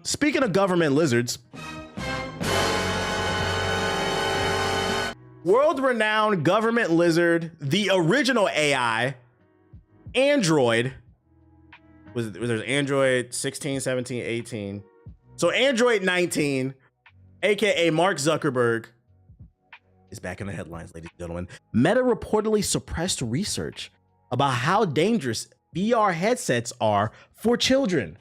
Speaking of government lizards, world-renowned government lizard, the original AI, Android, there's Android 16, 17, 18. So Android 19, aka Mark Zuckerberg, is back in the headlines, ladies and gentlemen. Meta reportedly suppressed research about how dangerous VR headsets are for children.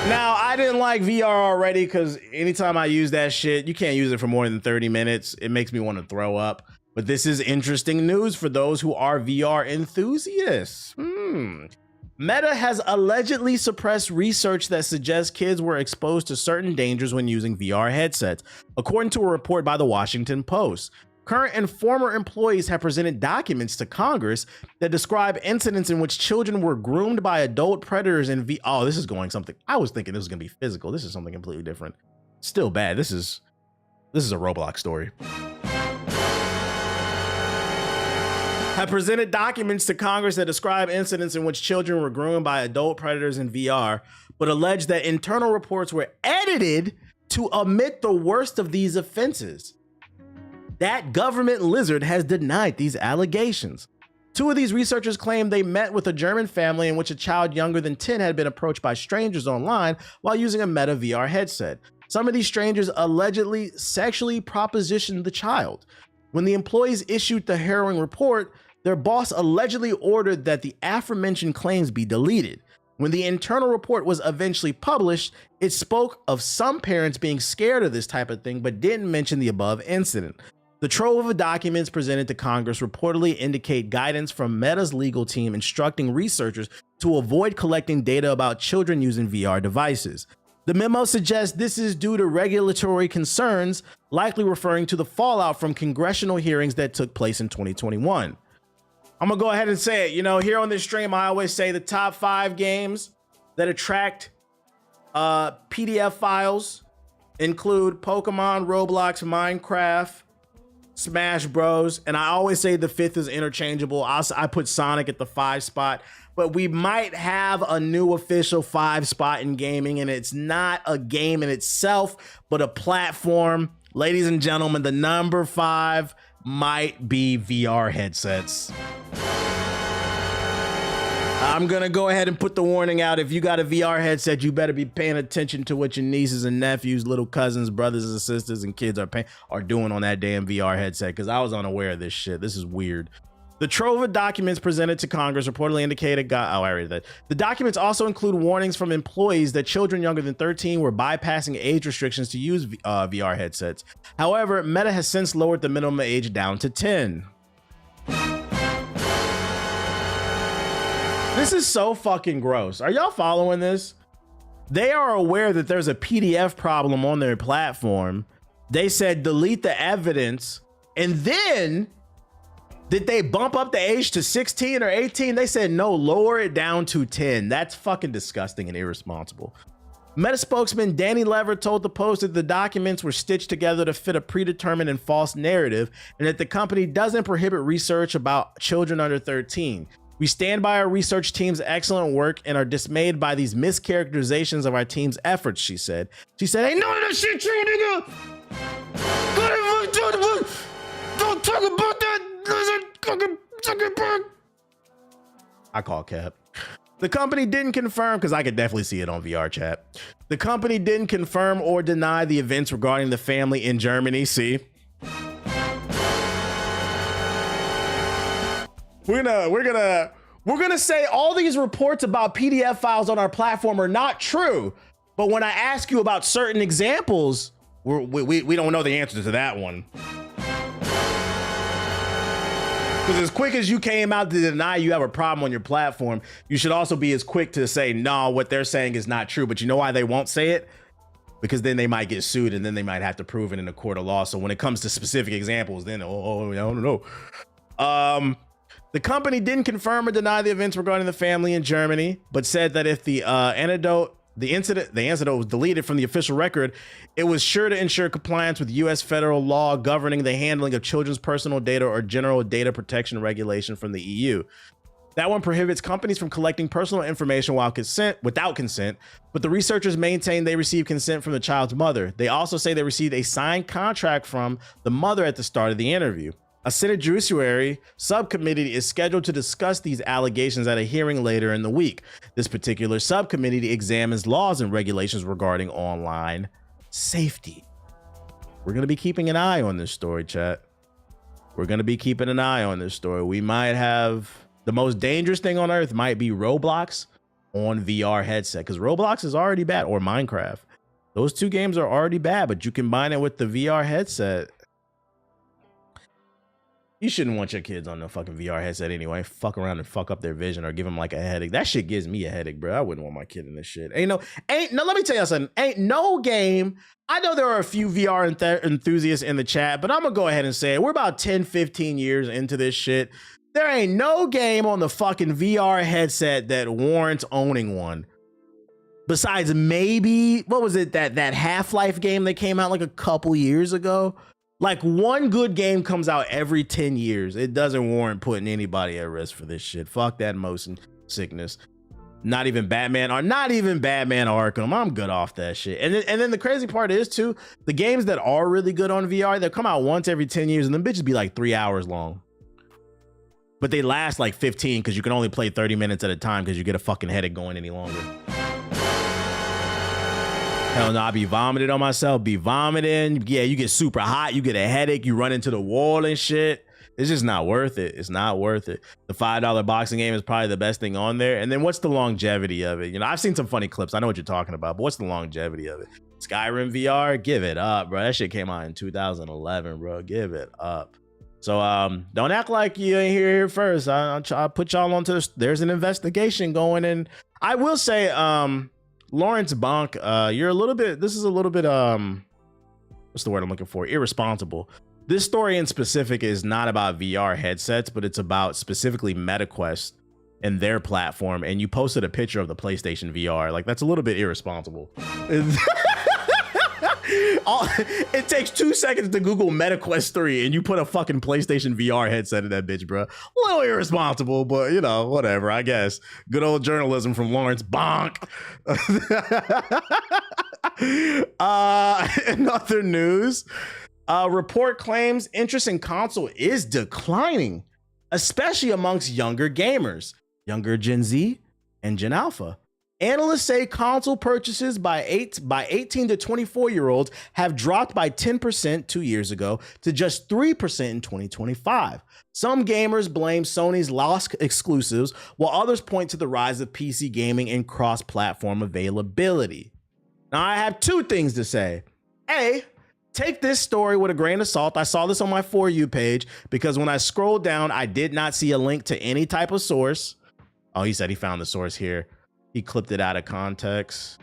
Now, I didn't like VR already because anytime I use that shit, you can't use it for more than 30 minutes. It makes me want to throw up. But this is interesting news for those who are VR enthusiasts. Meta has allegedly suppressed research that suggests kids were exposed to certain dangers when using VR headsets, according to a report by the Washington Post. Current and former employees have presented documents to Congress that describe incidents in which children were groomed by adult predators in VR. Oh, this is going something. I was thinking this was going to be physical. This is something completely different. Still bad. This is a Roblox story. Have presented documents to Congress that describe incidents in which children were groomed by adult predators in VR, but allege that internal reports were edited to omit the worst of these offenses. That government lizard has denied these allegations. Two of these researchers claim they met with a German family in which a child younger than 10 had been approached by strangers online while using a Meta VR headset. Some of these strangers allegedly sexually propositioned the child. When the employees issued the harrowing report, their boss allegedly ordered that the aforementioned claims be deleted. When the internal report was eventually published, it spoke of some parents being scared of this type of thing, but didn't mention the above incident. The trove of documents presented to Congress reportedly indicate guidance from Meta's legal team instructing researchers to avoid collecting data about children using VR devices. The memo suggests this is due to regulatory concerns, likely referring to the fallout from congressional hearings that took place in 2021. I'm gonna go ahead and say it. You know, here on this stream, I always say the top 5 games that attract PDF files include Pokemon, Roblox, Minecraft, Smash Bros. And I always say the 5th is interchangeable. I put Sonic at the 5 spot, but we might have a new official 5 spot in gaming, and it's not a game in itself, but a platform. Ladies and gentlemen, the number 5 might be VR headsets. I'm gonna go ahead and put the warning out. If you got a VR headset, you better be paying attention to what your nieces and nephews, little cousins, brothers and sisters, and kids are doing on that damn VR headset, because I was unaware of this shit. This is weird. The trove of documents presented to Congress reportedly indicated, I read that. The documents also include warnings from employees that children younger than 13 were bypassing age restrictions to use VR headsets. However, Meta has since lowered the minimum age down to 10. This is so fucking gross. Are y'all following this? They are aware that there's a PDF problem on their platform. They said delete the evidence, and then did they bump up the age to 16 or 18? They said no, lower it down to 10. That's fucking disgusting and irresponsible. Meta spokesman Danny Lever told the Post that the documents were stitched together to fit a predetermined and false narrative, and that the company doesn't prohibit research about children under 13. We stand by our research team's excellent work and are dismayed by these mischaracterizations of our team's efforts, she said. She said, ain't none of that shit true, nigga! Don't talk about that! I call cap. The company didn't confirm, because I could definitely see it on VR chat. The company didn't confirm or deny the events regarding the family in Germany. See? We're gonna say all these reports about PDF files on our platform are not true. But when I ask you about certain examples, we don't know the answer to that one. Because as quick as you came out to deny you have a problem on your platform, you should also be as quick to say, no, what they're saying is not true. But you know why they won't say it? Because then they might get sued, and then they might have to prove it in a court of law. So when it comes to specific examples, then, I don't know. The company didn't confirm or deny the events regarding the family in Germany, but said that if the incident was deleted from the official record, it was sure to ensure compliance with U.S. federal law governing the handling of children's personal data or general data protection regulation from the EU. That one prohibits companies from collecting personal information without consent, but the researchers maintain they received consent from the child's mother. They also say they received a signed contract from the mother at the start of the interview. A Senate Judiciary subcommittee is scheduled to discuss these allegations at a hearing later in the week. This particular subcommittee examines laws and regulations regarding online safety. We're going to be keeping an eye on this story, chat. We're going to be keeping an eye on this story. We might have the most dangerous thing on earth might be Roblox on VR headset, because Roblox is already bad, or Minecraft. Those two games are already bad, but you combine it with the VR headset. You shouldn't want your kids on the fucking VR headset anyway. Fuck around and fuck up their vision or give them like a headache. That shit gives me a headache, bro. I wouldn't want my kid in this shit. Let me tell you something. Ain't no game. I know there are a few VR enthusiasts in the chat, but I'm gonna go ahead and say it. We're about 10, 15 years into this shit. There ain't no game on the fucking VR headset that warrants owning one. Besides maybe, what was it, that Half-Life game that came out like a couple years ago? Like, one good game comes out every 10 years. It doesn't warrant putting anybody at risk for this shit. Fuck that motion sickness. Not even Batman Arkham. I'm good off that shit. And then the crazy part is too, the games that are really good on VR, they'll come out once every 10 years and them bitches be like 3 hours long. But they last like 15 because you can only play 30 minutes at a time because you get a fucking headache going any longer. Hell no, I be vomiting on myself, be vomiting. Yeah, you get super hot, you get a headache, you run into the wall and shit. It's just not worth it. It's not worth it. The $5 boxing game is probably the best thing on there. And then what's the longevity of it? You know, I've seen some funny clips. I know what you're talking about, but what's the longevity of it? Skyrim VR, give it up, bro. That shit came out in 2011, bro. Give it up. So don't act like you ain't here first. I'll put y'all onto this. There's an investigation going in. I will say, Lawrence Bonk, you're a little bit, this is a little bit, what's the word I'm looking for? Irresponsible. This story in specific is not about VR headsets, but it's about specifically MetaQuest and their platform. And you posted a picture of the PlayStation VR. Like, that's a little bit irresponsible. It takes 2 seconds to Google MetaQuest 3 and you put a fucking PlayStation VR headset in that bitch, bro. A little irresponsible, but you know, whatever, I guess. Good old journalism from Lawrence Bonk. In other news, report claims interest in console is declining, especially amongst younger gamers, younger Gen Z and Gen Alpha. Analysts say console purchases by 18 to 24-year-olds have dropped by 10% 2 years ago to just 3% in 2025. Some gamers blame Sony's lost exclusives, while others point to the rise of PC gaming and cross-platform availability. Now, I have two things to say. A, take this story with a grain of salt. I saw this on my For You page because when I scrolled down, I did not see a link to any type of source. Oh, he said he found the source here. He clipped it out of context.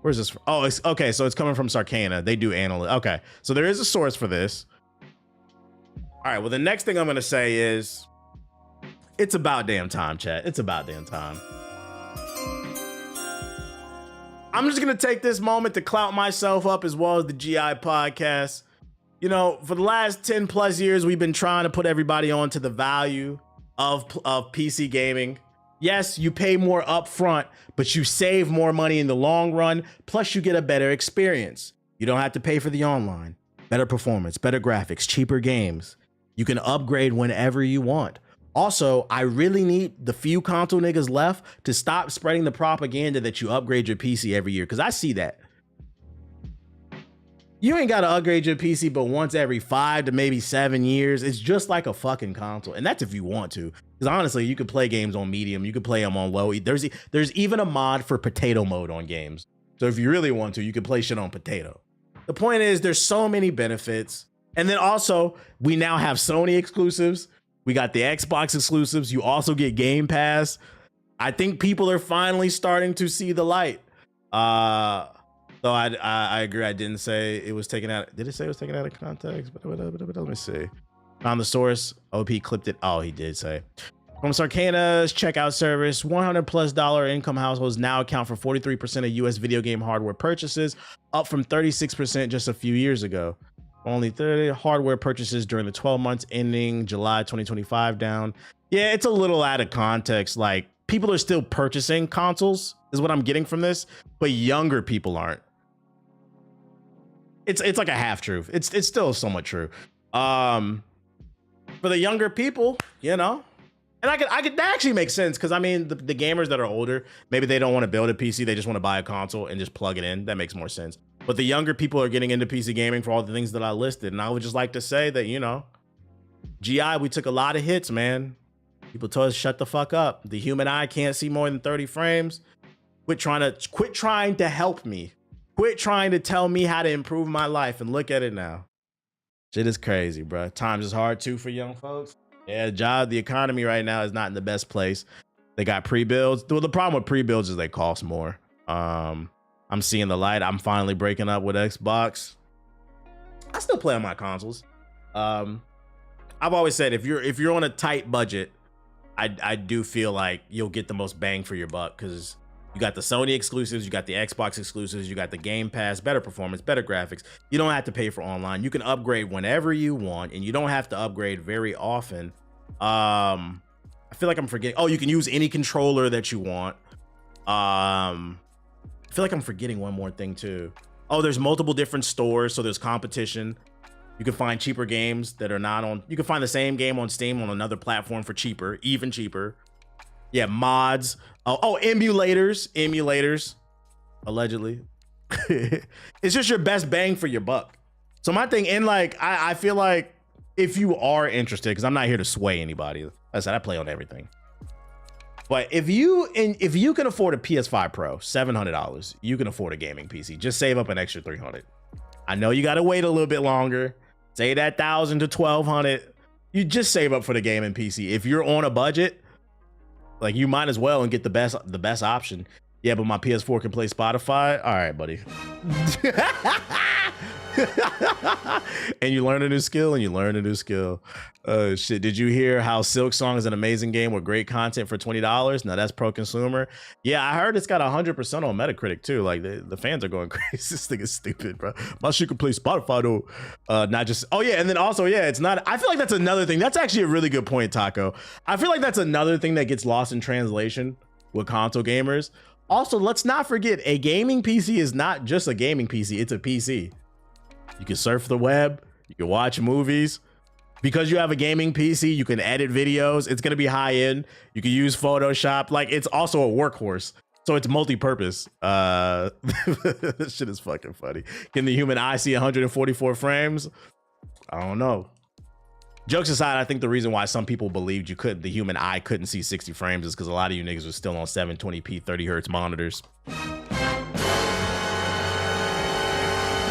Where's this from? Oh, it's okay. So it's coming from Sarcana. They do analyze. Okay. So there is a source for this. All right. Well, the next thing I'm going to say is it's about damn time, chat. It's about damn time. I'm just going to take this moment to clout myself up as well as the GI podcast. You know, for the last 10 plus years, we've been trying to put everybody on to the value of PC gaming. Yes, you pay more upfront, but you save more money in the long run. Plus, you get a better experience. You don't have to pay for the online. Better performance, better graphics, cheaper games. You can upgrade whenever you want. Also, I really need the few console niggas left to stop spreading the propaganda that you upgrade your PC every year, because I see that. You ain't got to upgrade your PC but once every 5 to maybe 7 years. It's just like a fucking console. And that's if you want to. Because honestly, you could play games on medium. You could play them on low. There's even a mod for potato mode on games. So if you really want to, you could play shit on potato. The point is, there's so many benefits. And then also, we now have Sony exclusives. We got the Xbox exclusives. You also get Game Pass. I think people are finally starting to see the light. Though I agree. I didn't say it was taken out. Did it say it was taken out of context? But let me see. Found the source. OP clipped it. Oh, he did say. From Sarcana's checkout service, $100+ income households now account for 43% of U.S. video game hardware purchases, up from 36% just a few years ago. Only 30 hardware purchases during the 12 months ending July 2025, down Yeah, it's a little out of context. Like, people are still purchasing consoles, is what I'm getting from this, but younger people aren't. It's like a half truth. It's still somewhat true. For the younger people, you know, and I could that actually makes sense, because I mean the gamers that are older, maybe they don't want to build a PC, they just want to buy a console and just plug it in. That makes more sense. But the younger people are getting into PC gaming for all the things that I listed, and I would just like to say that, you know, GI, we took a lot of hits, man. People told us shut the fuck up. The human eye can't see more than 30 frames. Quit trying to help me. Quit trying to tell me how to improve my life, and look at it now. Shit is crazy, bro. Times is hard too for young folks. Yeah, the economy right now is not in the best place. They got pre-builds. Well, the problem with pre-builds is they cost more. I'm seeing the light. I'm finally breaking up with Xbox. I still play on my consoles. I've always said if you're on a tight budget, I do feel like you'll get the most bang for your buck, because you got the Sony exclusives, you got the Xbox exclusives, you got the Game Pass, better performance, better graphics. You don't have to pay for online. You can upgrade whenever you want, and you don't have to upgrade very often. I feel like I'm forgetting. Oh, you can use any controller that you want. I feel like I'm forgetting one more thing too. Oh, there's multiple different stores, so there's competition. You can find cheaper games that are not on. You can find the same game on Steam on another platform for cheaper, even cheaper. Yeah, mods. Oh, emulators, allegedly. It's just your best bang for your buck. So my thing, and like, I feel like if you are interested, because I'm not here to sway anybody. Like I said, I play on everything. But if you can afford a PS5 Pro, $700, you can afford a gaming PC. Just save up an extra $300. I know you got to wait a little bit longer. Say that $1,000 to $1,200. You just save up for the gaming PC. If you're on a budget, like, you might as well and get the best option. Yeah, but my PS4 can play Spotify. All right, buddy. And you learn a new skill, Oh shit, did you hear how Silksong is an amazing game with great content for $20? Now that's pro consumer. Yeah, I heard it's got 100% on Metacritic too. Like, the fans are going crazy. This thing is stupid, bro. My shit can play Spotify though. Not just, oh yeah, and then also, yeah, it's not, I feel like that's another thing. That's actually a really good point, Taco. I feel like that's another thing that gets lost in translation with console gamers. Also, let's not forget, a gaming PC is not just a gaming PC, it's a PC. You can surf the web, you can watch movies. Because you have a gaming PC, you can edit videos. It's gonna be high end. You can use Photoshop. Like, it's also a workhorse. So it's multi-purpose. This shit is fucking funny. Can the human eye see 144 frames? I don't know. Jokes aside, I think the reason why some people believed the human eye couldn't see 60 frames is because a lot of you niggas were still on 720p 30 hertz monitors.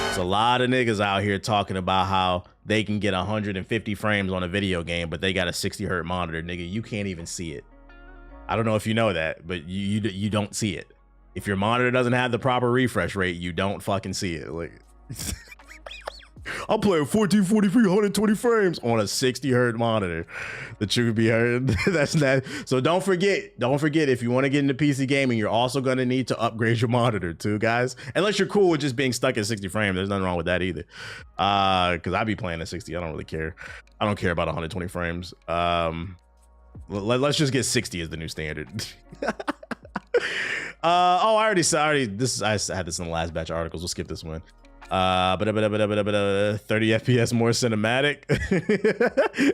There's a lot of niggas out here talking about how they can get 150 frames on a video game, but they got a 60 hertz monitor. Nigga, you can't even see it. I don't know if you know that, but you don't see it. If your monitor doesn't have the proper refresh rate, you don't fucking see it. Like, I'm playing 1440p 120 frames on a 60 hertz monitor that you could be heard. That's not. So don't forget, if you want to get into PC gaming, you're also going to need to upgrade your monitor too, guys. Unless you're cool with just being stuck at 60 frames. There's nothing wrong with that either. Because I be playing at 60. I don't really care. I don't care about 120 frames. Let's just get 60 as the new standard. I had this in the last batch of articles. We'll skip this one. 30 FPS more cinematic.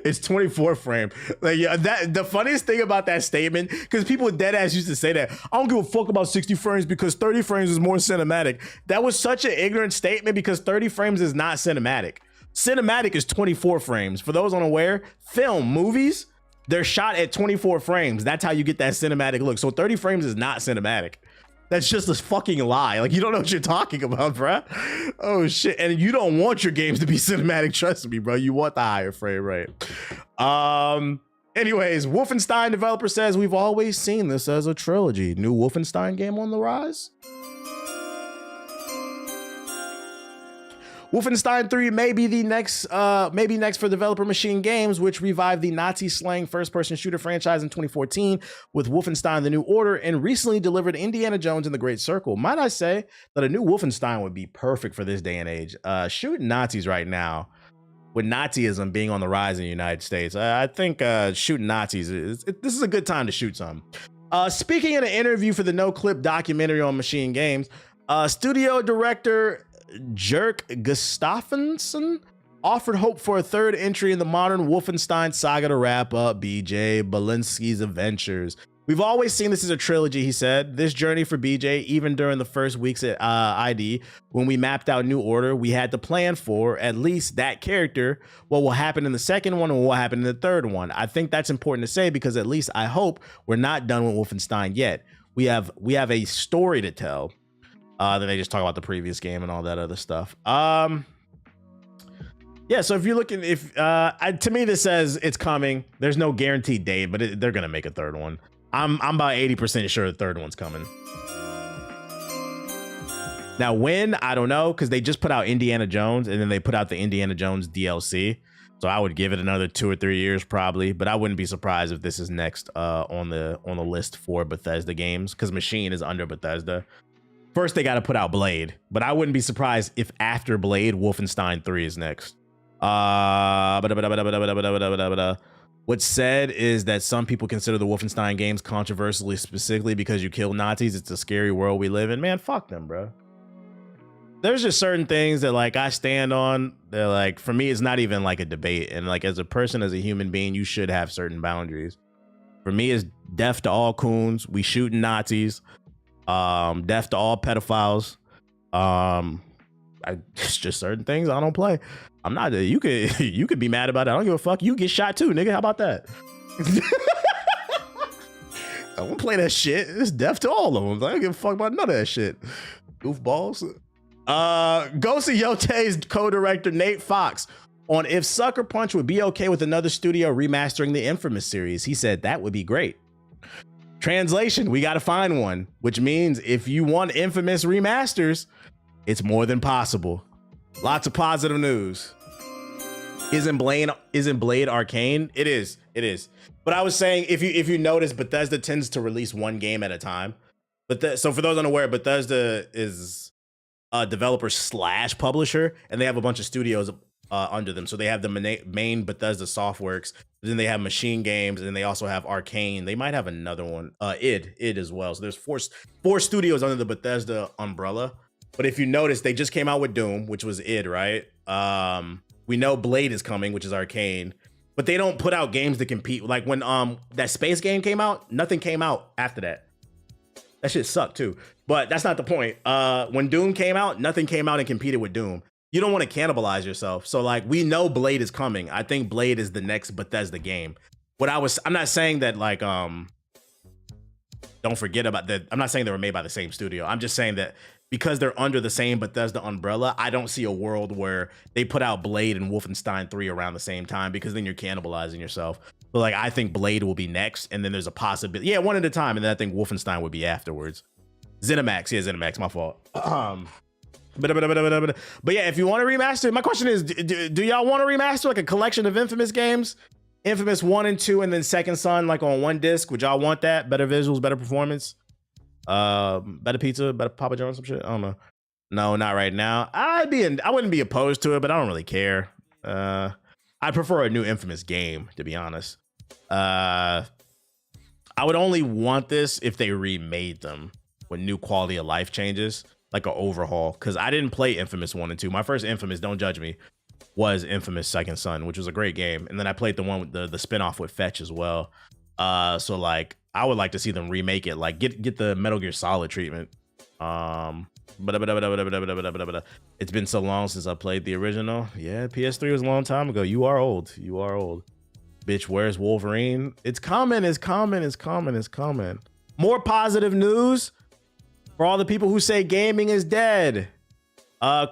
It's 24 frame. Like, yeah, the funniest thing about that statement, because people dead ass used to say that, I don't give a fuck about 60 frames because 30 frames is more cinematic. That was such an ignorant statement, because 30 frames is not cinematic. Cinematic is 24 frames. For those unaware, movies, they're shot at 24 frames. That's how you get that cinematic look. So 30 frames is not cinematic. That's just a fucking lie. Like, you don't know what you're talking about, bruh. Oh shit. And you don't want your games to be cinematic, trust me, bro. You want the higher frame rate. Anyways, Wolfenstein developer says we've always seen this as a trilogy. New Wolfenstein game on the rise. Wolfenstein 3 may be next for developer Machine Games, which revived the Nazi slang first-person shooter franchise in 2014 with Wolfenstein: The New Order, and recently delivered Indiana Jones and the Great Circle. Might I say that a new Wolfenstein would be perfect for this day and age. Shooting Nazis right now, with Nazism being on the rise in the United States. I think shooting Nazis, this is a good time to shoot some. Speaking in an interview for the No Clip documentary on Machine Games, studio director Jerk Gustafsson offered hope for a third entry in the modern Wolfenstein saga to wrap up BJ Belinsky's adventures. We've always seen this as a trilogy, he said. This journey for BJ, even during the first weeks at ID, when we mapped out New Order, we had to plan for at least that character, what will happen in the second one and what will happen in the third one. I think that's important to say because at least I hope we're not done with Wolfenstein yet. We have a story to tell. Then they just talk about the previous game and all that other stuff. Yeah, so if you're looking, to me this says it's coming. There's no guaranteed date, but they're gonna make a third one. I'm about 80% sure the third one's coming. Now when, I don't know, because they just put out Indiana Jones and then they put out the Indiana Jones DLC. So I would give it another 2 or 3 years probably, but I wouldn't be surprised if this is next on the list for Bethesda games, because Machine is under Bethesda. First they got to put out Blade, but I wouldn't be surprised if after Blade, Wolfenstein 3 is next. What's said is that some people consider the Wolfenstein games controversially, specifically because you kill Nazis. It's a scary world we live in. Man, fuck them, bro. There's just certain things that like I stand on. They're like, for me, it's not even like a debate. And like as a person, as a human being, you should have certain boundaries. For me, it's death to all coons. We shooting Nazis. Death to all pedophiles. It's just certain things I don't play. I'm not. You could be mad about it. I don't give a fuck. You get shot too, nigga. How about that? I won't play that shit. It's death to all of them. I don't give a fuck about none of that shit. Goofballs. Ghost of Yote's co-director Nate Fox on if Sucker Punch would be okay with another studio remastering the Infamous series. He said that would be great. Translation: we got to find one, which means if you want Infamous remasters, it's more than possible. Lots of positive news. Isn't Blade Arcane? It is. But I was saying, if you notice, Bethesda tends to release one game at a time. But so for those unaware, Bethesda is a developer / publisher, and they have a bunch of studios under them. So they have the main Bethesda Softworks, then they have Machine Games, and then they also have Arcane. They might have another one, id as well. So there's four studios under the Bethesda umbrella. But if you notice, they just came out with Doom, which was id, right? We know Blade is coming, which is Arcane, but they don't put out games that compete. Like when that space game came out, nothing came out after that. That shit sucked too. But that's not the point. When Doom came out, nothing came out and competed with Doom. You don't want to cannibalize yourself. So like we know Blade is coming. I think Blade is the next Bethesda game. I'm not saying that like don't forget about that. I'm not saying they were made by the same studio. I'm just saying that because they're under the same Bethesda umbrella, I don't see a world where they put out Blade and Wolfenstein 3 around the same time, because then you're cannibalizing yourself. But like, I think Blade will be next, and then there's a possibility. Yeah, one at a time, and then I think Wolfenstein would be afterwards. ZeniMax, my fault. But yeah, if you want to remaster, my question is, do y'all want to remaster like a collection of Infamous games? Infamous 1 and 2, and then Second Son like on one disc? Would y'all want that? Better visuals, better performance? Better pizza, better Papa John's, some shit. I don't know. No, not right now. I wouldn't be opposed to it, but I don't really care. I prefer a new Infamous game, to be honest. I would only want this if they remade them with new quality of life changes, like an overhaul. Because I didn't play Infamous 1 and 2. My first Infamous, don't judge me, was Infamous Second Son, which was a great game. And then I played the one with the spinoff with Fetch as well. So like, I would like to see them remake it, like get the Metal Gear Solid treatment. It's been so long since I played the original. Yeah, PS3 was a long time ago. You are old. Bitch, where's Wolverine? It's coming. More positive news for all the people who say gaming is dead.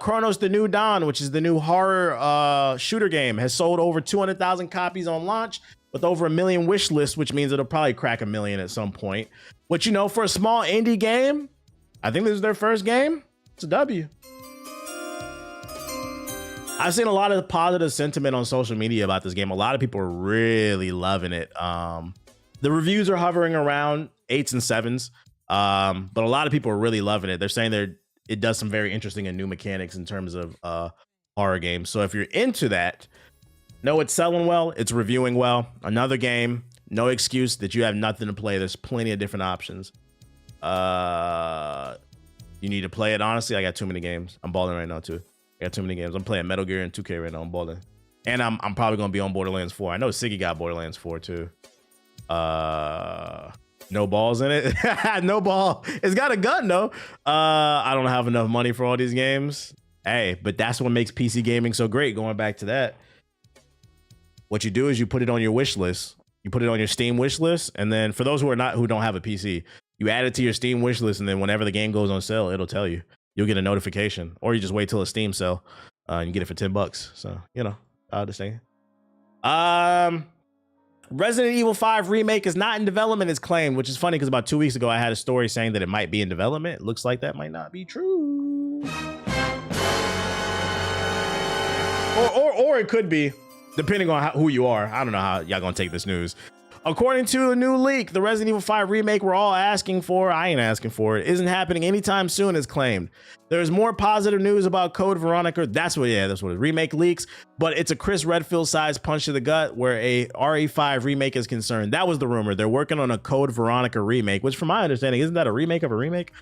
Chronos: The New Dawn, which is the new horror shooter game, has sold over 200,000 copies on launch, with over 1 million wish lists, which means it'll probably crack 1 million at some point. Which, you know, for a small indie game, I think this is their first game. It's a W. I've seen a lot of positive sentiment on social media about this game. A lot of people are really loving it. The reviews are hovering around 8s and 7s, but a lot of people are really loving it. They're saying it does some very interesting and new mechanics in terms of horror games. So if you're into that, No, it's selling well. It's reviewing well. Another game. No excuse that you have nothing to play. There's plenty of different options. You need to play it. Honestly, I got too many games. I'm balling right now too. I got too many games. I'm playing Metal Gear and 2K right now. I'm balling. And I'm probably gonna be on Borderlands 4. I know Siggy got Borderlands 4 too. No balls in it. No ball. It's got a gun though. I don't have enough money for all these games. Hey, but that's what makes PC gaming so great. Going back to that, what you do is you put it on your wish list. You put it on your Steam wish list, and then for those who don't have a PC, you add it to your Steam wish list, and then whenever the game goes on sale, it'll tell you. You'll get a notification, or you just wait till a Steam sale, and you get it for $10. So I understand. Resident Evil 5 remake is not in development as claimed, which is funny because about 2 weeks ago I had a story saying that it might be in development. It looks like that might not be true, or it could be, depending on who you are. I don't know how y'all gonna take this news. According to a new leak, the Resident Evil 5 remake we're all asking for, I ain't asking for it, isn't happening anytime soon as claimed. There's more positive news about Code Veronica. That's what it is. Remake leaks, but it's a Chris Redfield-sized punch to the gut where a RE5 remake is concerned. That was the rumor. They're working on a Code Veronica remake, which from my understanding, isn't that a remake of a remake?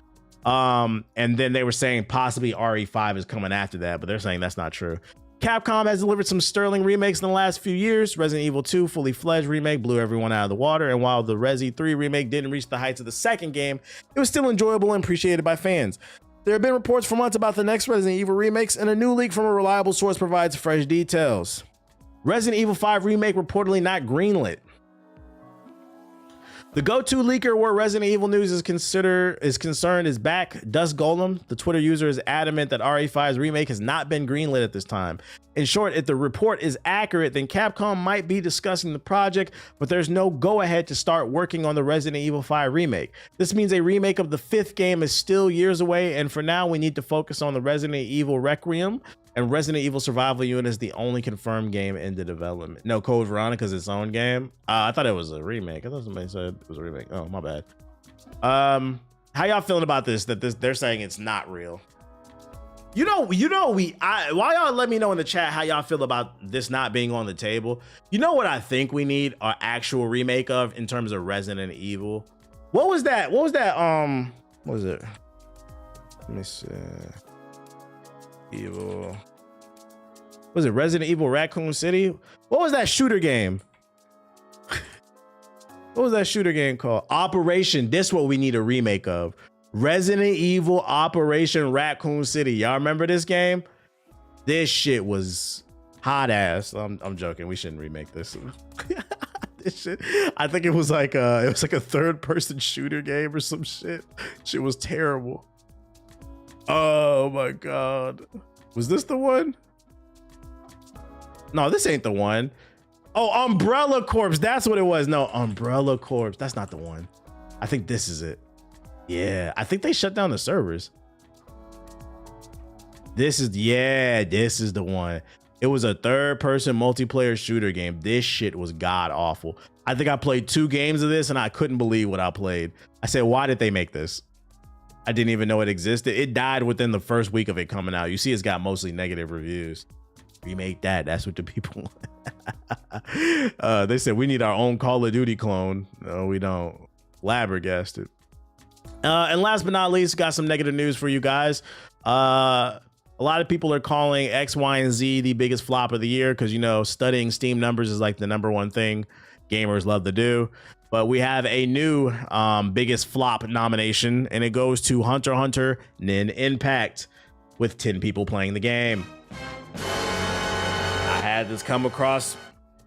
And then they were saying possibly RE5 is coming after that, but they're saying that's not true. Capcom has delivered some sterling remakes in the last few years. Resident Evil 2 fully fledged remake blew everyone out of the water, and while the Resi 3 remake didn't reach the heights of the second game, it was still enjoyable and appreciated by fans. There have been reports for months about the next Resident Evil remakes, and a new leak from a reliable source provides fresh details. Resident Evil 5 remake reportedly not greenlit. The go-to leaker where Resident Evil news is concerned is back. Dust Golem, the Twitter user, is adamant that RE5's remake has not been greenlit at this time. In short, if the report is accurate, then Capcom might be discussing the project, but there's no go-ahead to start working on the Resident Evil 5 remake. This means a remake of the 5th game is still years away, and for now we need to focus on the Resident Evil Requiem, and Resident Evil Survival Unit is the only confirmed game in the development. No, Code Veronica is its own game. I thought it was a remake. I thought somebody said it was a remake. Oh, my bad. How y'all feeling about this? They're saying it's not real. Why y'all let me know in the chat how y'all feel about this not being on the table? You know what I think we need an actual remake of in terms of Resident Evil? What was that? What was it? Let me see. Evil. Was it Resident Evil Raccoon City? What was that shooter game? What was that shooter game called? Operation. This is what we need a remake of. Resident Evil Operation Raccoon City. Y'all remember this game? This shit was hot ass. I'm joking. We shouldn't remake this. This shit. I think it was like a third person shooter game or some shit. Shit was terrible. Oh my god. Was this the one? No, this ain't the one. Oh, Umbrella Corps. That's what it was. No, Umbrella Corps. That's not the one. I think this is it. Yeah, I think they shut down the servers. This is the one. It was a third-person multiplayer shooter game. This shit was god awful. I think I played 2 games of this and I couldn't believe what I played. I said, why did they make this? I didn't even know it existed. It died within the first week of it coming out. You see, it's got mostly negative reviews. Remake that. That's what the people want. They said we need our own Call of Duty clone. No, we don't. Flabbergasted. And last but not least, got some negative news for you guys. A lot of people are calling X, Y, and Z the biggest flop of the year because, studying Steam numbers is like the #1 thing gamers love to do. But we have a new biggest flop nomination, and it goes to Hunter x Hunter Nin Impact with 10 people playing the game. I had this come across.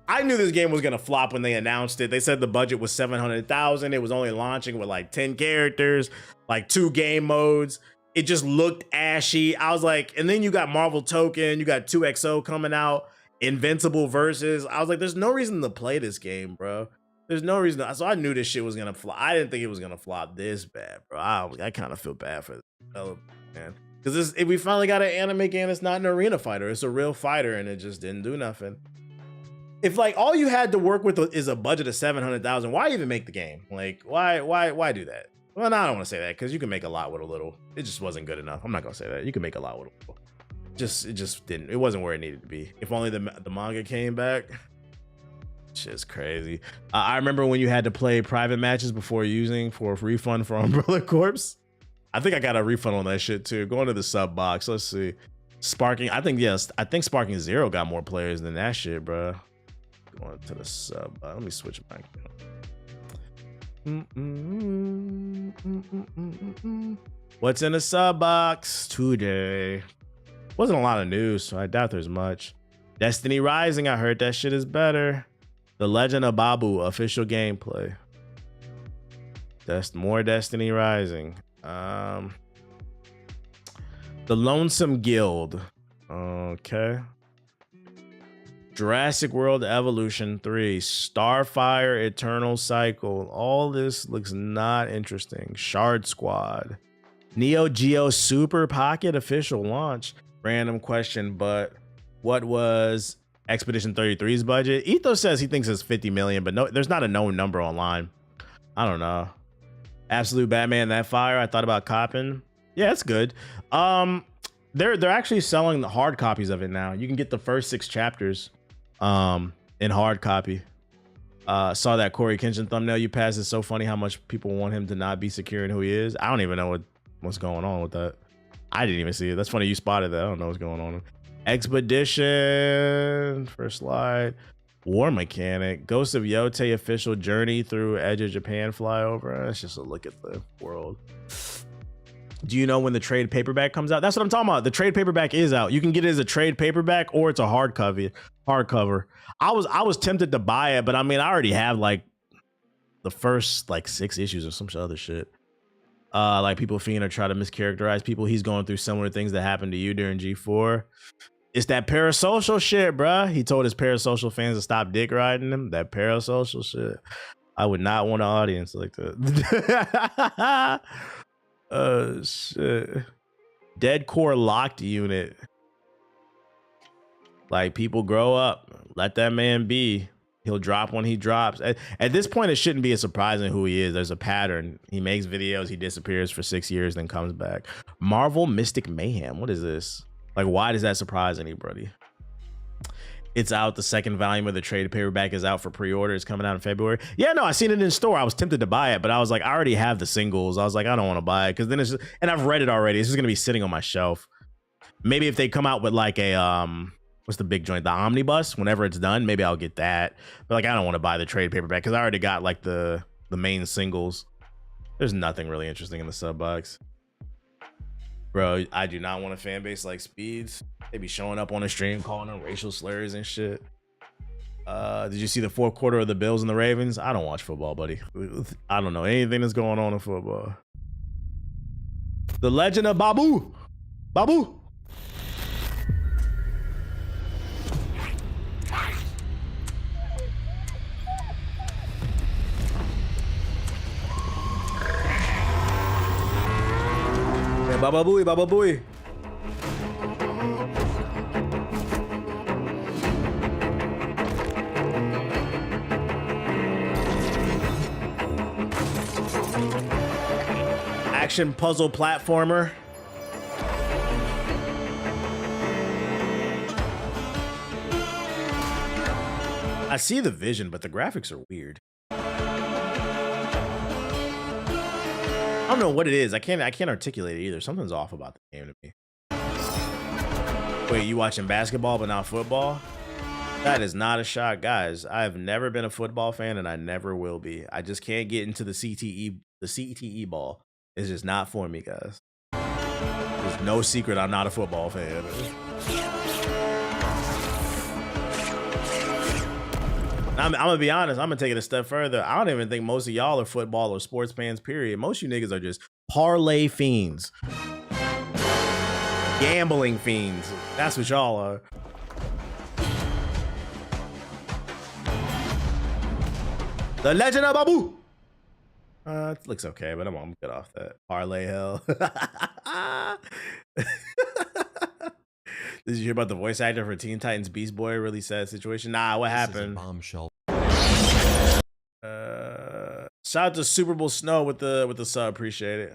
I knew this game was going to flop when they announced it. They said the budget was $700,000. It was only launching with like 10 characters, like 2 game modes. It just looked ashy. I was like, and then you got Marvel Token, you got 2XO coming out, Invincible Versus. I was like, there's no reason to play this game, bro. There's no reason. So I knew this shit was going to flop. I didn't think it was going to flop this bad, bro. I kind of feel bad for the developer, man. Because we finally got an anime game that's not an arena fighter. It's a real fighter, and it just didn't do nothing. If like all you had to work with is a budget of $700,000, why even make the game? Like, why do that? Well, no, I don't want to say that because you can make a lot with a little. It just wasn't good enough. I'm not gonna say that. You can make a lot with a little. it just didn't. It wasn't where it needed to be. If only the manga came back. Shit's crazy. I remember when you had to play private matches before using for a refund for Umbrella Corps. I think I got a refund on that shit too. Going to the sub box. Let's see. Sparking. I think Sparking Zero got more players than that shit, bro. Going to the sub. Let me switch my account. What's in the sub box today? Wasn't a lot of news, so I doubt there's much. Destiny Rising, I heard that shit is better. The Legend of Babu official gameplay. That's more Destiny Rising. The Lonesome Guild. Okay. Jurassic World Evolution 3. Starfire Eternal Cycle. All this looks not interesting. Shard Squad. Neo Geo Super Pocket official launch. Random question, but what was Expedition 33's budget? Ethos says he thinks it's 50 million, but no, there's not a known number online. I don't know. Absolute Batman That Fire. I thought about copping. Yeah, it's good. They're actually selling the hard copies of it now. You can get the first 6 chapters in hard copy. Saw that Corey Kenshin thumbnail you passed. It's so funny how much people want him to not be secure in who he is. I don't even know what's going on with that. I didn't even see it. That's funny you spotted that. I don't know what's going on. Expedition, first slide. War Mechanic, Ghost of Yote official journey through Edge of Japan flyover. Let's just a look at the world. Do you know when the trade paperback comes out? That's what I'm talking about. The trade paperback is out. You can get it as a trade paperback or it's a hardcover. I was tempted to buy it, but I mean, I already have like the first like 6 issues or some other shit. Like people fiend try to mischaracterize people. He's going through similar things that happened to you during G4. It's that parasocial shit, bruh. He told his parasocial fans to stop dick riding him. That parasocial shit. I would not want an audience like that. Oh, shit. Dead Core Locked Unit. Like, people grow up. Let that man be. He'll drop when he drops. At this point, it shouldn't be a surprising who he is. There's a pattern. He makes videos. He disappears for 6 years, then comes back. Marvel Mystic Mayhem. What is this? Like, why does that surprise anybody? It's out. The second volume of the trade paperback is out for pre-order. It's coming out in February. Yeah, no, I seen it in store. I was tempted to buy it, but I was like, I already have the singles. I was like, I don't want to buy it because then it's just, and I've read it already. It's just gonna be sitting on my shelf. Maybe if they come out with like a what's the big joint? The Omnibus. Whenever it's done, maybe I'll get that. But like, I don't want to buy the trade paperback because I already got like the main singles. There's nothing really interesting in the sub box. Bro, I do not want a fan base like Speeds. They be showing up on the stream calling them racial slurs and shit. Did you see the 4th quarter of the Bills and the Ravens? I don't watch football, buddy. I don't know anything that's going on in football. The Legend of Babu. Babu. Baba Booey, Baba Booey. Action puzzle platformer. I see the vision, but the graphics are weird. I don't know what it is. I can't articulate it either. Something's off about the game to me. Wait, you watching basketball but not football? That is not a shock, guys. I have never been a football fan and I never will be. I just can't get into the CTE ball. It's just not for me, guys. There's no secret I'm not a football fan. I'm gonna be honest. I'm gonna take it a step further. I don't even think most of y'all are football or sports fans, period. Most of you niggas are just parlay fiends. Gambling fiends. That's what y'all are. The Legend of Babu. It looks okay, but I'm gonna get off that. Parlay hell. Did you hear about the voice actor for Teen Titans Beast Boy? Really sad situation. Nah, what happened? Bombshell. Shout out to Super Bowl Snow with the sub. Appreciate it.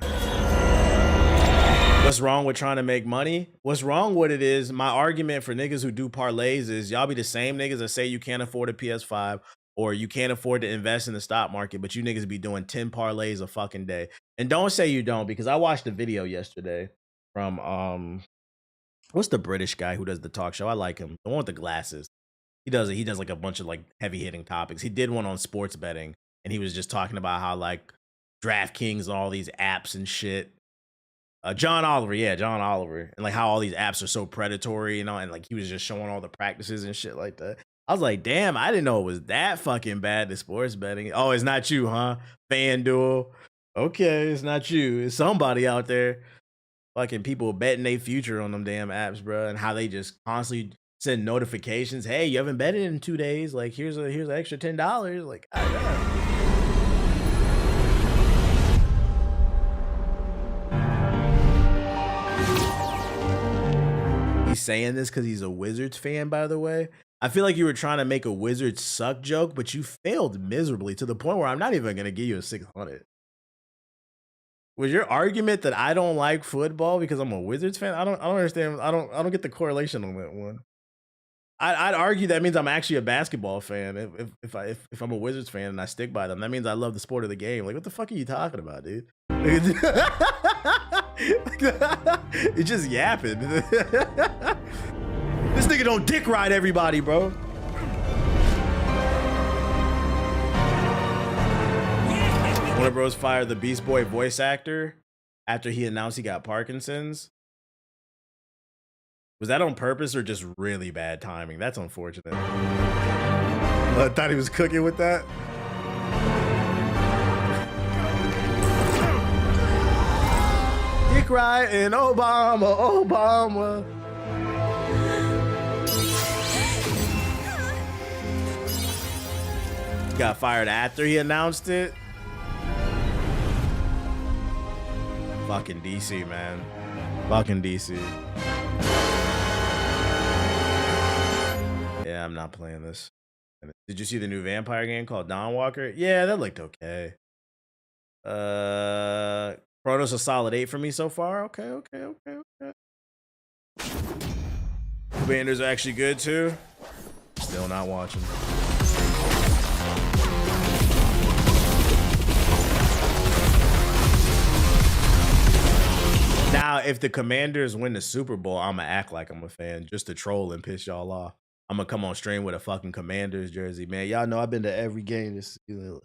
What's wrong with trying to make money? What's wrong with it is my argument for niggas who do parlays is y'all be the same niggas that say you can't afford a PS5 or you can't afford to invest in the stock market, but you niggas be doing 10 parlays a fucking day. And don't say you don't, because I watched a video yesterday from what's the British guy who does the talk show? I like him. The one with the glasses. He does like a bunch of like heavy hitting topics. He did one on sports betting, and he was just talking about how like DraftKings and all these apps and shit. John Oliver, and like how all these apps are so predatory, you know, and like he was just showing all the practices and shit like that. I was like, damn, I didn't know it was that fucking bad to sports betting. Oh, it's not you, huh? FanDuel. Okay, it's not you. It's somebody out there. Fucking people betting their future on them damn apps, bro, and how they just constantly send notifications. Hey, you haven't betted in 2 days. Like, here's an extra $10. Like, he's saying this because he's a Wizards fan, by the way. I feel like you were trying to make a Wizards suck joke, but you failed miserably to the point where I'm not even gonna give you a 600. Was your argument that I don't like football because I'm a Wizards fan? I don't understand. I don't get the correlation on that one. I'd argue that means I'm actually a basketball fan. If I'm a Wizards fan and I stick by them, that means I love the sport of the game. Like, what the fuck are you talking about, dude? It's just yapping. This nigga don't dick ride everybody, bro. Warner Bros. Fired the Beast Boy voice actor after he announced he got Parkinson's. Was that on purpose or just really bad timing? That's unfortunate. I thought he was cooking with that. Dick riding Obama. He got fired after he announced it. Fucking DC, man. Fucking DC. Yeah, I'm not playing this. Did you see the new vampire game called Dawnwalker? Yeah, that looked okay. Chronos a solid 8 for me so far. Okay. Commanders are actually good too. Still not watching. Now, if the Commanders win the Super Bowl, I'm gonna act like I'm a fan just to troll and piss y'all off. I'm gonna come on stream with a fucking Commanders jersey, man. Y'all know I've been to every game this season.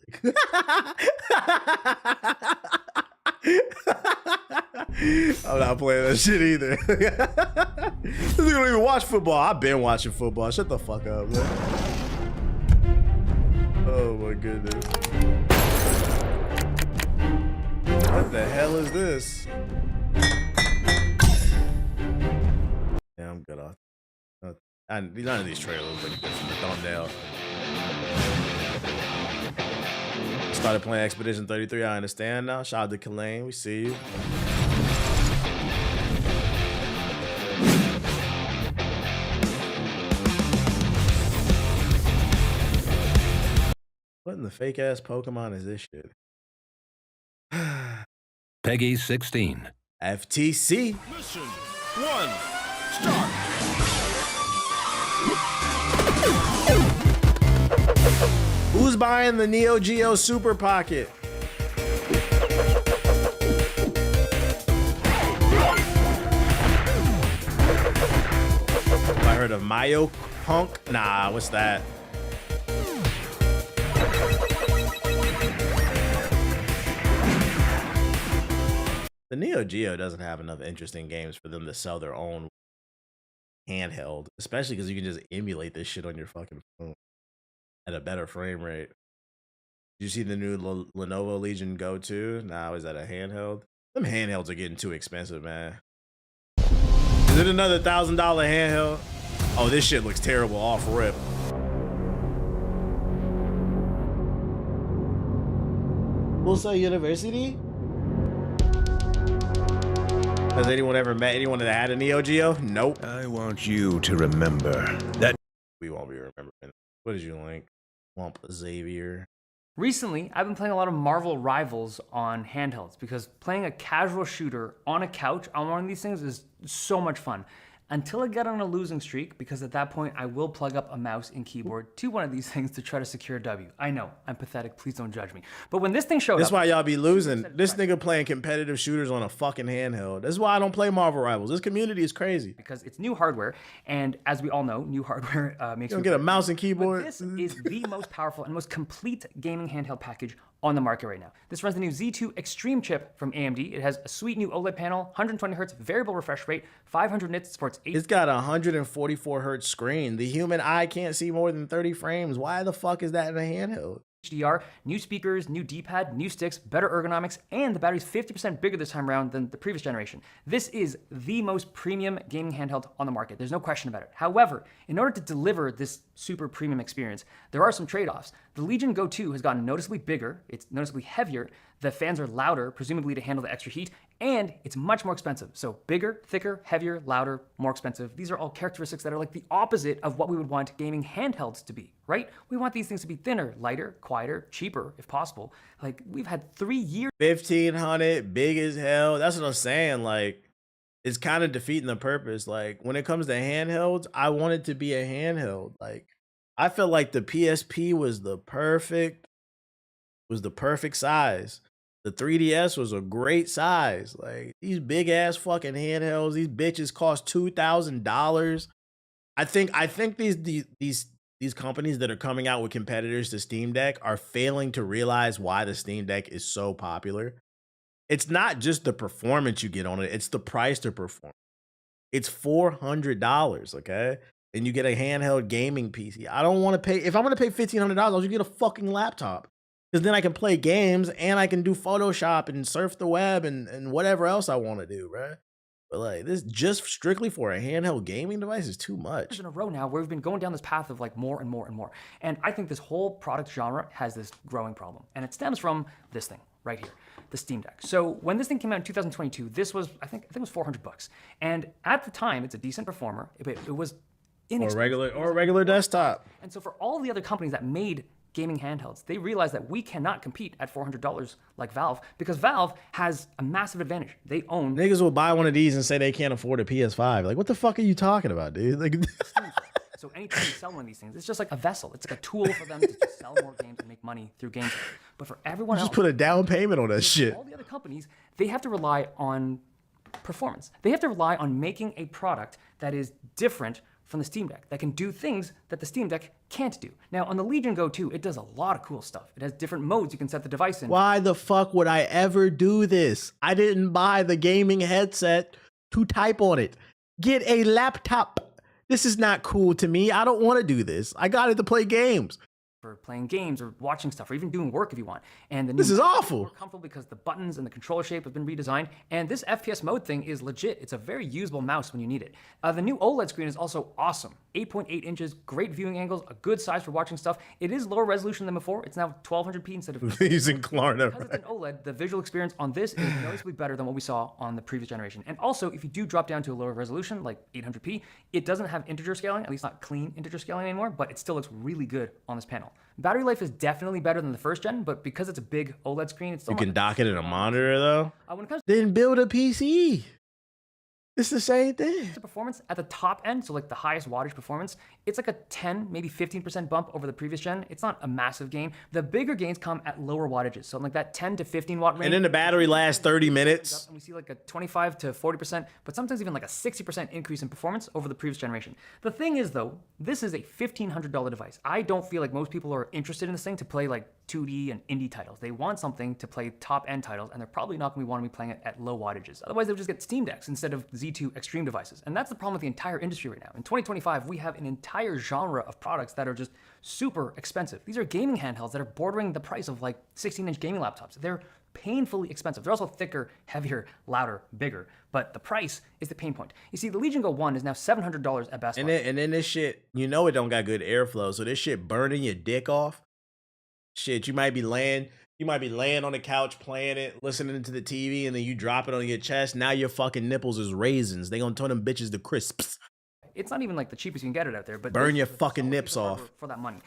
I'm not playing that shit either. This nigga don't even watch football. I've been watching football. Shut the fuck up, man. Oh my goodness. What the hell is this? Yeah, I'm good off. None of these trailers look good from the thumbnail. Started playing Expedition 33. I understand now. Shout out to Kalane. We see you. What in the fake ass Pokemon is this shit? Peggy 16. FTC. Mission 1. Start. Who's buying the Neo Geo Super Pocket? I heard of Mayo Punk? Nah, what's that? The Neo Geo doesn't have enough interesting games for them to sell their own handheld, especially because you can just emulate this shit on your fucking phone at a better frame rate. Did you see the new Lenovo Legion Go 2? Now is that a handheld? Them handhelds are getting too expensive, man. Is it another $1,000 handheld? Oh, this shit looks terrible off rip. Tulsa University? Has anyone ever met anyone that had a Neo Geo? Nope. I want you to remember that we won't be remembering. What did you link? Womp Xavier. Recently, I've been playing a lot of Marvel Rivals on handhelds because playing a casual shooter on a couch on one of these things is so much fun. Until I get on a losing streak, because at that point I will plug up a mouse and keyboard to one of these things to try to secure a W. I know, I'm pathetic, please don't judge me. But when this thing showed That's up... why y'all be losing. This nigga playing competitive shooters on a fucking handheld. That's why I don't play Marvel Rivals. This community is crazy. Because it's new hardware, and as we all know, new hardware makes You don't get a mouse and keyboard. But this is the most powerful and most complete gaming handheld package on the market right now. This runs the new Z2 Extreme chip from AMD. It has a sweet new OLED panel, 120 hertz variable refresh rate, 500 nits, supports 8. It's got a 144 hertz screen. The human eye can't see more than 30 frames. Why the fuck is that in a handheld? HDR, new speakers, new D-pad, new sticks, better ergonomics, and the battery's 50% bigger this time around than the previous generation. This is the most premium gaming handheld on the market. There's no question about it. However, in order to deliver this super premium experience, there are some trade-offs. The Legion Go 2 has gotten noticeably bigger, it's noticeably heavier, the fans are louder, presumably to handle the extra heat, and it's much more expensive. So bigger, thicker, heavier, louder, more expensive. These are all characteristics that are like the opposite of what we would want gaming handhelds to be, right? We want these things to be thinner, lighter, quieter, cheaper, if possible. Like, we've had 3 years. 1,500, big as hell. That's what I'm saying. Like, it's kind of defeating the purpose. Like, when it comes to handhelds, I want it to be a handheld. Like, I felt like the PSP was the perfect size. The 3DS was a great size. Like, these big ass fucking handhelds, these bitches cost $2,000. I think these companies that are coming out with competitors to Steam Deck are failing to realize why the Steam Deck is so popular. It's not just the performance you get on it, it's the price to perform. It's $400, okay? And you get a handheld gaming PC. I don't want to pay, if I'm gonna pay $1,500, I'll just get a fucking laptop. Because then I can play games and I can do Photoshop and surf the web and whatever else I want to do, right? But like, this just strictly for a handheld gaming device is too much. In a row now where we've been going down this path of like more and more and more. And I think this whole product genre has this growing problem. And it stems from this thing right here, the Steam Deck. So when this thing came out in 2022, this was, I think it was $400. And at the time, it's a decent performer. It was inexpensive. Or a regular desktop. And so for all the other companies that made gaming handhelds, they realized that we cannot compete at $400 like Valve because Valve has a massive advantage. They own... Niggas will buy one of these and say they can't afford a PS5. Like, what the fuck are you talking about, dude? Like, so anytime you sell one of these things, it's just like a vessel. It's like a tool for them to just sell more games and make money through games. But for everyone else... Just put a down payment on that shit. All the other companies, they have to rely on performance. They have to rely on making a product that is different from the Steam Deck, that can do things that the Steam Deck can't do. Now, on the Legion Go 2, it does a lot of cool stuff. It has different modes you can set the device in. Why the fuck would I ever do this? I didn't buy the gaming headset to type on it. Get a laptop. This is not cool to me. I don't want to do this. I got it to play games. For playing games or watching stuff or even doing work if you want. And this is awful. More comfortable because the buttons and the controller shape have been redesigned. And this FPS mode thing is legit. It's a very usable mouse when you need it. The new OLED screen is also awesome. 8.8 inches, great viewing angles, a good size for watching stuff. It is lower resolution than before. It's now 1200p instead of using Klarna. Because it's an OLED, the visual experience on this is noticeably better than what we saw on the previous generation. And also, if you do drop down to a lower resolution, like 800p, it doesn't have integer scaling, at least not clean integer scaling anymore, but it still looks really good on this panel. Battery life is definitely better than the first gen, but because it's a big OLED screen, it's still You can dock it in a monitor though. when it comes Then build a PC. It's the same thing. to performance at the top end, so like the highest wattage performance, it's like a 10, maybe 15% bump over the previous gen. It's not a massive gain. The bigger gains come at lower wattages, so like that 10 to 15 watt range. And then the battery lasts 30 minutes. And we see like a 25 to 40%, but sometimes even like a 60% increase in performance over the previous generation. The thing is though, this is a $1,500 device. I don't feel like most people are interested in this thing to play like 2D and indie titles. They want something to play top-end titles, and they're probably not going to want to be playing it at low wattages. Otherwise, they would just get Steam Decks instead of Z2 Extreme devices. And that's the problem with the entire industry right now. In 2025, we have an entire genre of products that are just super expensive. These are gaming handhelds that are bordering the price of like 16-inch gaming laptops. They're painfully expensive. They're also thicker, heavier, louder, bigger, but the price is the pain point. You see, the Legion Go 1 is now $700 at Best Buy. And then this shit, you know it don't got good airflow, so this shit burning your dick off. Shit, you might be laying on the couch playing it, listening to the TV, and then you drop it on your chest. Now your fucking nipples is raisins. They gonna turn them bitches to crisps. It's not even like the cheapest you can get it out there, but Burn this your is fucking solid nips piece of off. hardware for that money.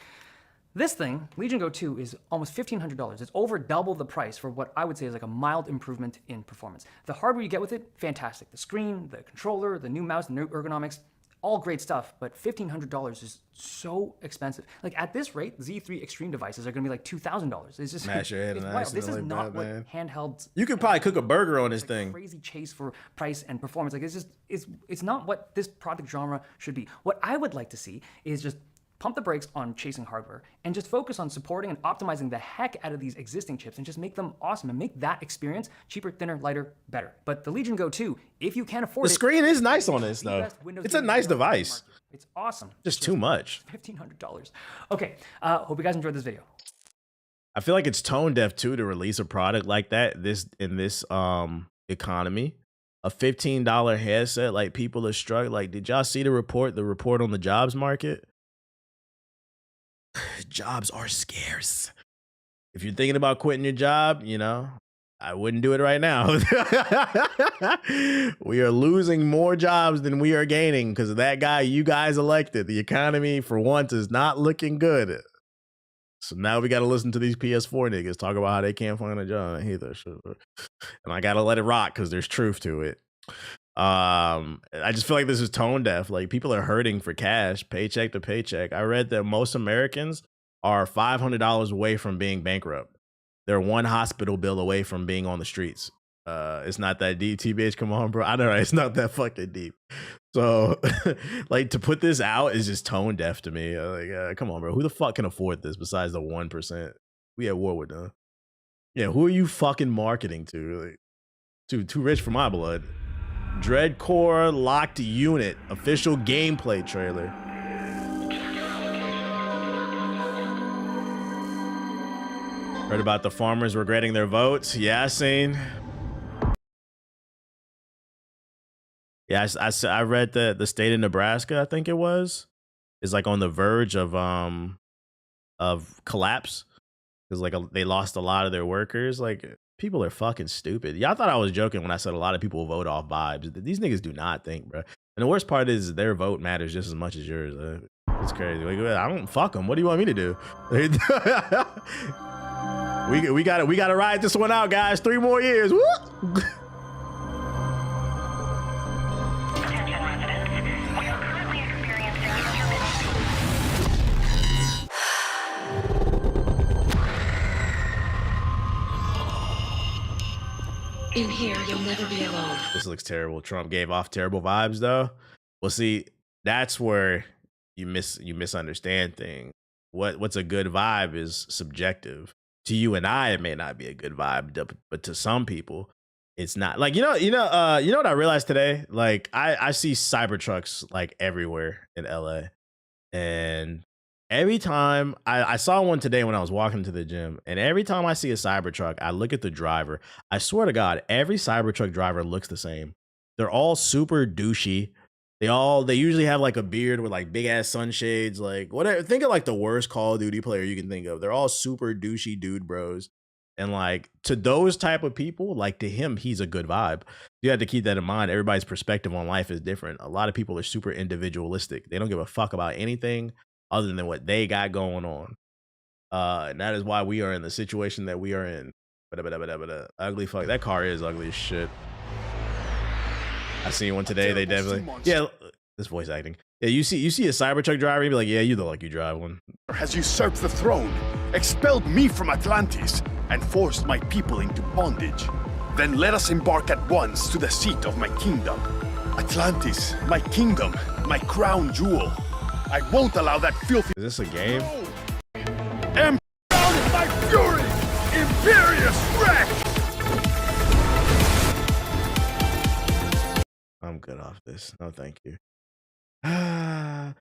This thing, Legion Go 2, is almost $1,500. It's over double the price for what I would say is like a mild improvement in performance. The hardware you get with it, fantastic. The screen, the controller, the new mouse, the new ergonomics, all great stuff, but $1,500 is so expensive. Like at this rate, Z3 Extreme devices are gonna be like $2,000. It's just Smash your head it's in an wild. This accident is like not that, what man. handhelds. You could probably cook a burger on this Like thing. crazy chase for price and performance. Like it's not what this product genre should be. What I would like to see is just pump the brakes on chasing hardware and just focus on supporting and optimizing the heck out of these existing chips and just make them awesome and make that experience cheaper, thinner, lighter, better. But the Legion Go 2, if you can afford The it, screen is nice on this the though. best Windows It's a gaming nice console on the device. market. It's awesome. Just too much. $1,500. Okay, hope you guys enjoyed this video. I feel like it's tone deaf too to release a product like that in this economy. A $15 headset, like people are struggling. Like, did y'all see the report on the jobs market? Jobs are scarce. If you're thinking about quitting your job, you know, I wouldn't do it right now. We are losing more jobs than we are gaining because of that guy you guys elected. The economy, for once, is not looking good. So now we got to listen to these PS4 niggas talk about how they can't find a job either. And I got to let it rock because there's truth to it. I just feel like this is tone deaf. Like people are hurting for cash, paycheck to paycheck. I read that most Americans are $500 away from being bankrupt. They're one hospital bill away from being on the streets. It's not that deep. TBH, come on, bro. I know, right? It's not that fucking deep. So, like, to put this out is just tone deaf to me. Like, come on, bro. Who the fuck can afford this besides the 1%? We at war with them. Yeah, who are you fucking marketing to? Like, too rich for my blood. Dreadcore Locked Unit official gameplay trailer. Heard about the farmers regretting their votes? Yeah, I seen. Yeah, I read that the state of Nebraska, I think it was, is like on the verge of collapse because like they lost a lot of their workers. Like people are fucking stupid. Y'all thought I was joking when I said a lot of people vote off vibes. These niggas do not think, bro. And the worst part is their vote matters just as much as yours. It's crazy. Like, I don't fuck them. What do you want me to do? we gotta ride this one out, guys. 3 more years. Woo! Attention residents, we are currently experiencing In here, you'll never be alone. This looks terrible. Trump gave off terrible vibes, though. Well, see, that's where you misunderstand things. What's a good vibe is subjective. To you and I, it may not be a good vibe, but to some people, it's not. Like you know what I realized today? Like I see Cybertrucks like everywhere in LA, and every time I saw one today when I was walking to the gym, and every time I see a Cybertruck, I look at the driver. I swear to God, every Cybertruck driver looks the same. They're all super douchey. They usually have like a beard with like big ass sunshades, like whatever. Think of like the worst Call of Duty player you can think of. They're all super douchey dude bros. And like to those type of people, like to him, he's a good vibe. You have to keep that in mind. Everybody's perspective on life is different. A lot of people are super individualistic. They don't give a fuck about anything other than what they got going on. And that is why we are in the situation that we are in. Ugly fuck. That car is ugly as shit. I seen one today. They definitely, yeah. This voice acting. Yeah, you see a Cybertruck driver, you be like, yeah, you look like you drive one. Has usurped the throne, expelled me from Atlantis, and forced my people into bondage. Then let us embark at once to the seat of my kingdom. Atlantis, my kingdom, my crown jewel. I won't allow that filthy... Is this a game? Am out of my fury! Imperious wreck! I'm good off this. No, thank you.